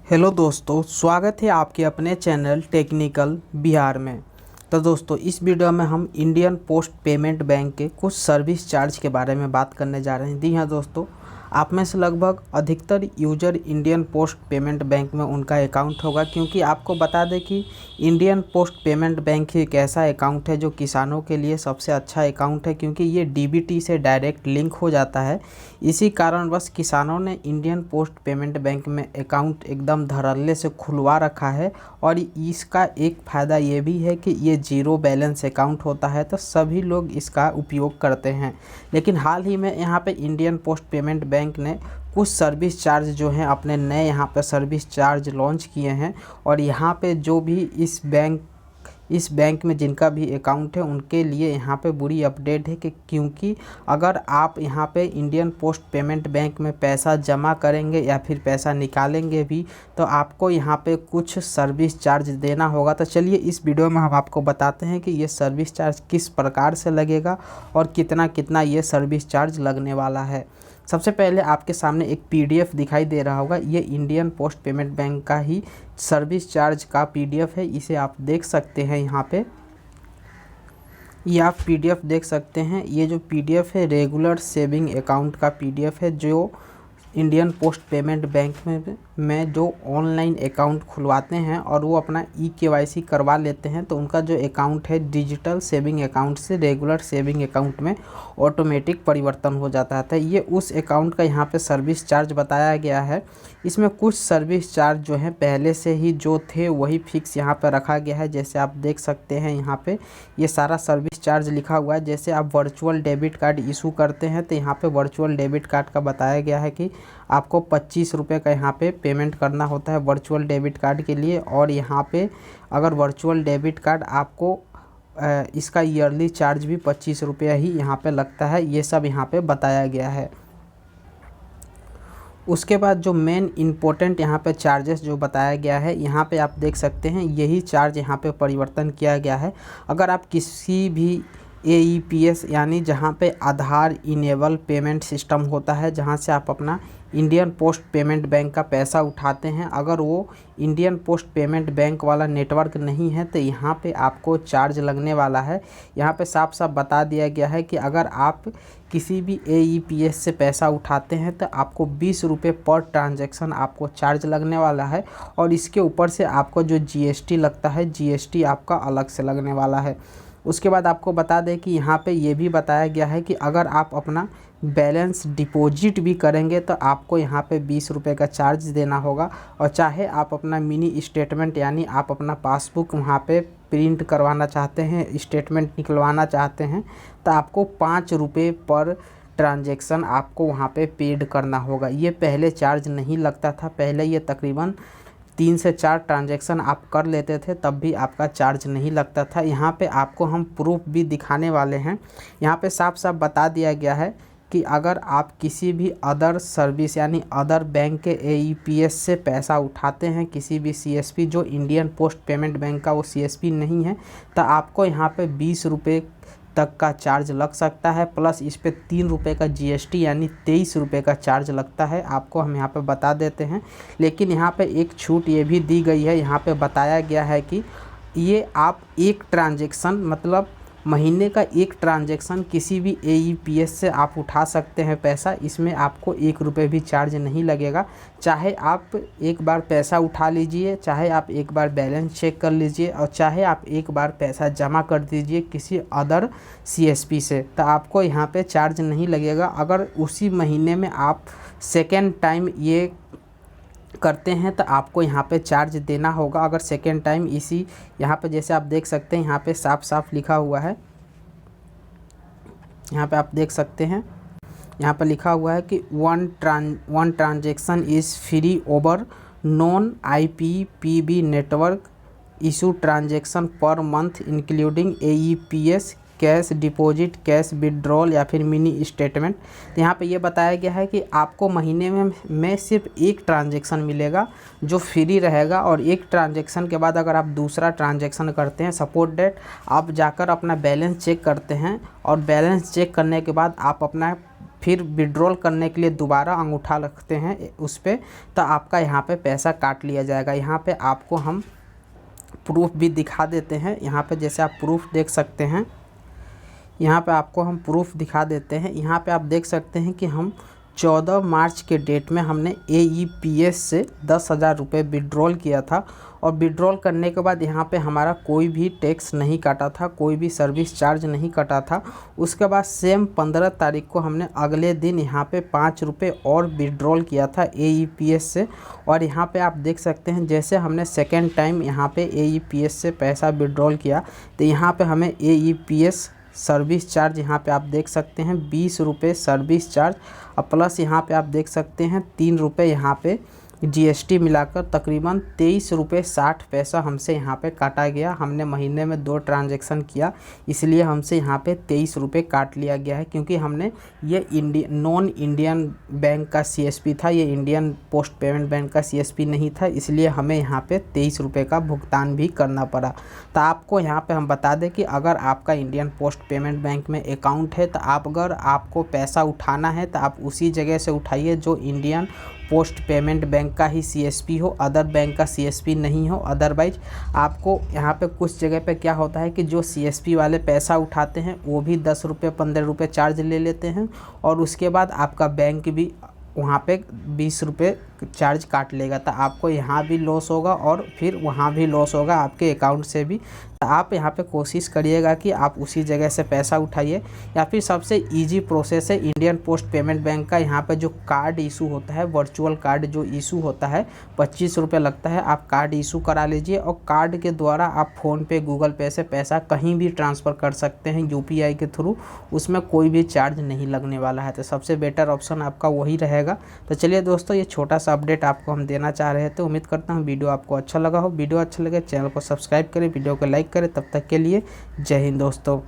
Hello दोस्तों, स्वागत है आपके अपने चैनल टेक्निकल बिहार में। तो दोस्तों, इस वीडियो में हम इंडियन पोस्ट पेमेंट बैंक के कुछ सर्विस चार्ज के बारे में बात करने जा रहे हैं। जी हाँ दोस्तों, आप में से लगभग अधिकतर user Indian post payment bank में उनका अकाउंट होगा, क्योंकि आपको बता दें कि इंडियन पोस्ट पेमेंट बैंक ही एक ऐसा अकाउंट है जो किसानों के लिए सबसे अच्छा अकाउंट है, क्योंकि ये डीबीटी से डायरेक्ट लिंक हो जाता है। इसी कारणवश किसानों ने इंडियन पोस्ट पेमेंट बैंक में अकाउंट एकदम धड़ल्ले से खुलवा रखा है। और इसका एक फ़ायदा ये भी है कि ये ज़ीरो बैलेंस अकाउंट होता है, तो सभी लोग इसका उपयोग करते हैं। लेकिन हाल ही में यहाँ पे इंडियन पोस्ट पेमेंट बैंक ने कुछ सर्विस चार्ज जो हैं अपने नए यहाँ पर सर्विस चार्ज लॉन्च किए हैं। और यहाँ पे जो भी इस बैंक में जिनका भी अकाउंट है उनके लिए यहाँ पे बुरी अपडेट है कि क्योंकि अगर आप यहाँ पे इंडियन पोस्ट पेमेंट बैंक में पैसा जमा करेंगे या फिर पैसा निकालेंगे भी, तो आपको यहाँ पे कुछ सर्विस चार्ज देना होगा। तो चलिए इस वीडियो में हम आपको बताते हैं कि ये सर्विस चार्ज किस प्रकार से लगेगा और कितना कितना ये सर्विस चार्ज लगने वाला है। सबसे पहले आपके सामने एक पीडीएफ दिखाई दे रहा होगा, ये इंडियन पोस्ट पेमेंट बैंक का ही सर्विस चार्ज का पीडीएफ है। इसे आप देख सकते हैं यहाँ पे, ये आप पीडीएफ देख सकते हैं। ये जो पीडीएफ है रेगुलर सेविंग अकाउंट का पीडीएफ है, जो इंडियन पोस्ट पेमेंट बैंक में जो ऑनलाइन अकाउंट खुलवाते हैं और वो अपना ई-केवाईसी करवा लेते हैं, तो उनका जो अकाउंट है डिजिटल सेविंग अकाउंट से रेगुलर सेविंग अकाउंट में ऑटोमेटिक परिवर्तन हो जाता है। तो ये उस अकाउंट का यहाँ पे सर्विस चार्ज बताया गया है। इसमें कुछ सर्विस चार्ज जो है पहले से ही जो थे वही फिक्स यहाँ पर रखा गया है। जैसे आप देख सकते हैं यहाँ पे ये सारा सर्विस चार्ज लिखा हुआ है। जैसे आप वर्चुअल डेबिट कार्ड इशू करते हैं तो यहाँ पे वर्चुअल डेबिट कार्ड का बताया गया है कि आपको 25 रुपये का यहाँ पे पेमेंट करना होता है वर्चुअल डेबिट कार्ड के लिए। और यहाँ पे अगर वर्चुअल डेबिट कार्ड आपको इसका ईयरली चार्ज भी 25 रुपये ही यहाँ पे लगता है। ये सब यहाँ पे बताया गया है। उसके बाद जो मेन इम्पोर्टेंट यहाँ पे चार्जेस जो बताया गया है, यहाँ पे आप देख सकते हैं यही चार्ज यहाँ पे परिवर्तन किया गया है। अगर आप किसी भी AEPS यानी जहाँ पे आधार इनेबल पेमेंट सिस्टम होता है, जहाँ से आप अपना इंडियन पोस्ट पेमेंट बैंक का पैसा उठाते हैं, अगर वो इंडियन पोस्ट पेमेंट बैंक वाला नेटवर्क नहीं है तो यहाँ पे आपको चार्ज लगने वाला है। यहाँ पे साफ साफ बता दिया गया है कि अगर आप किसी भी AEPS से पैसा उठाते हैं तो आपको 20 रुपये पर ट्रांजैक्शन आपको चार्ज लगने वाला है। और इसके ऊपर से आपको जो GST लगता है, GST आपका अलग से लगने वाला है। उसके बाद आपको बता दें कि यहाँ पे ये भी बताया गया है कि अगर आप अपना बैलेंस डिपॉजिट भी करेंगे तो आपको यहाँ पे 20 रुपये का चार्ज देना होगा। और चाहे आप अपना मिनी स्टेटमेंट यानी आप अपना पासबुक वहाँ पे प्रिंट करवाना चाहते हैं, स्टेटमेंट निकलवाना चाहते हैं, तो आपको 5 रुपये पर ट्रांजैक्शन आपको वहाँ पे पेड करना होगा। ये पहले चार्ज नहीं लगता था, पहले ये तकरीबन 3 से 4 ट्रांजैक्शन आप कर लेते थे तब भी आपका चार्ज नहीं लगता था। यहाँ पे आपको हम प्रूफ भी दिखाने वाले हैं। यहाँ पे साफ साफ बता दिया गया है कि अगर आप किसी भी अदर सर्विस यानी अदर बैंक के AEPS से पैसा उठाते हैं, किसी भी CSP जो इंडियन पोस्ट पेमेंट बैंक का वो CSP नहीं है, तो आपको यहाँ पे 20 रुपये तक का चार्ज लग सकता है। प्लस इस पे 3 रुपये का GST यानी 23 रुपये का चार्ज लगता है, आपको हम यहाँ पे बता देते हैं। लेकिन यहाँ पे एक छूट ये भी दी गई है, यहाँ पे बताया गया है कि ये आप एक ट्रांजैक्शन मतलब महीने का एक ट्रांजैक्शन किसी भी AEPS से आप उठा सकते हैं पैसा। इसमें आपको 1 रुपये भी चार्ज नहीं लगेगा। चाहे आप एक बार पैसा उठा लीजिए, चाहे आप एक बार बैलेंस चेक कर लीजिए, और चाहे आप एक बार पैसा जमा कर दीजिए किसी अदर CSP से, तो आपको यहाँ पे चार्ज नहीं लगेगा। अगर उसी महीने में आप सेकेंड टाइम ये करते हैं तो आपको यहाँ पे चार्ज देना होगा। अगर सेकेंड टाइम इसी यहाँ पे जैसे आप देख सकते हैं यहाँ पे साफ साफ लिखा हुआ है, यहाँ पे आप देख सकते हैं यहाँ पे लिखा हुआ है कि one transaction is free over non IPPB network issue transaction per month including AEPS cash deposit, cash withdrawal या फिर मिनी स्टेटमेंट। तो यहाँ पे ये बताया गया है कि आपको महीने में सिर्फ एक ट्रांजैक्शन मिलेगा जो फ्री रहेगा। और एक ट्रांजैक्शन के बाद अगर आप दूसरा ट्रांजैक्शन करते हैं, सपोज डेट आप जाकर अपना बैलेंस चेक करते हैं और बैलेंस चेक करने के बाद आप अपना फिर विड्रॉल करने के लिए दोबारा अंगूठा रखते हैं उस पर, तो आपका यहाँ पे पैसा काट लिया जाएगा। यहाँ पे आपको हम प्रूफ भी दिखा देते हैं। यहाँ पे जैसे आप प्रूफ देख सकते हैं, यहाँ पे आपको हम प्रूफ दिखा देते हैं। यहाँ पे आप देख सकते हैं कि हम 14 मार्च के डेट में हमने AEPS से 10,000 रुपये विड्रॉल किया था, और विड्रॉल करने के बाद यहाँ पे हमारा कोई भी टैक्स नहीं काटा था, कोई भी सर्विस चार्ज नहीं कटा था। उसके बाद सेम 15 तारीख को हमने अगले दिन यहाँ पे 5 रुपये और विड्रॉल किया था AEPS से। और यहाँ पे आप देख सकते हैं जैसे हमने सेकेंड टाइम यहाँ पे AEPS से पैसा विड्रॉल किया, तो यहाँ पे हमें AEPS सर्विस चार्ज यहाँ पे आप देख सकते हैं 20 रुपये सर्विस चार्ज, और प्लस यहाँ पे आप देख सकते हैं 3 रुपये यहाँ पे GST मिलाकर तकरीबन 23 रुपये 60 पैसा हमसे यहाँ पे काटा गया। हमने महीने में 2 ट्रांजैक्शन किया, इसलिए हमसे यहाँ पे 23 रुपये काट लिया गया है, क्योंकि हमने ये नॉन इंडियन बैंक का CSP था, ये इंडियन पोस्ट पेमेंट बैंक का CSP नहीं था, इसलिए हमें यहाँ पे 23 रुपये का भुगतान भी करना पड़ा। तो आपको यहाँ पे हम बता दें कि अगर आपका इंडियन पोस्ट पेमेंट बैंक में अकाउंट है, तो अगर आपको पैसा उठाना है तो आप उसी जगह से उठाइए जो इंडियन पोस्ट पेमेंट बैंक का ही CSP हो, अदर बैंक का CSP नहीं हो। अदरवाइज आपको यहाँ पे कुछ जगह पे क्या होता है कि जो CSP वाले पैसा उठाते हैं वो भी 10 रुपये 15 रुपये चार्ज ले लेते हैं, और उसके बाद आपका बैंक भी वहाँ पे 20 रुपये चार्ज काट लेगा। तो आपको यहाँ भी लॉस होगा और फिर वहाँ भी लॉस होगा आपके अकाउंट से भी। तो आप यहाँ पे कोशिश करिएगा कि आप उसी जगह से पैसा उठाइए, या फिर सबसे इजी प्रोसेस है इंडियन पोस्ट पेमेंट बैंक का। यहाँ पे जो कार्ड इशू होता है, वर्चुअल कार्ड जो इशू होता है, 25 रुपये लगता है, आप कार्ड इशू करा लीजिए, और कार्ड के द्वारा आप फ़ोनपे गूगल पे से पैसा कहीं भी ट्रांसफ़र कर सकते हैं UPI के थ्रू, उसमें कोई भी चार्ज नहीं लगने वाला है। तो सबसे बेटर ऑप्शन आपका वही रहेगा। तो चलिए दोस्तों, ये छोटा सा अपडेट आपको हम देना चाह रहे थे। उम्मीद करता हूँ वीडियो आपको अच्छा लगा हो। वीडियो अच्छा लगे चैनल को सब्सक्राइब करें, वीडियो को लाइक करें। तब तक के लिए जय हिंद दोस्तों।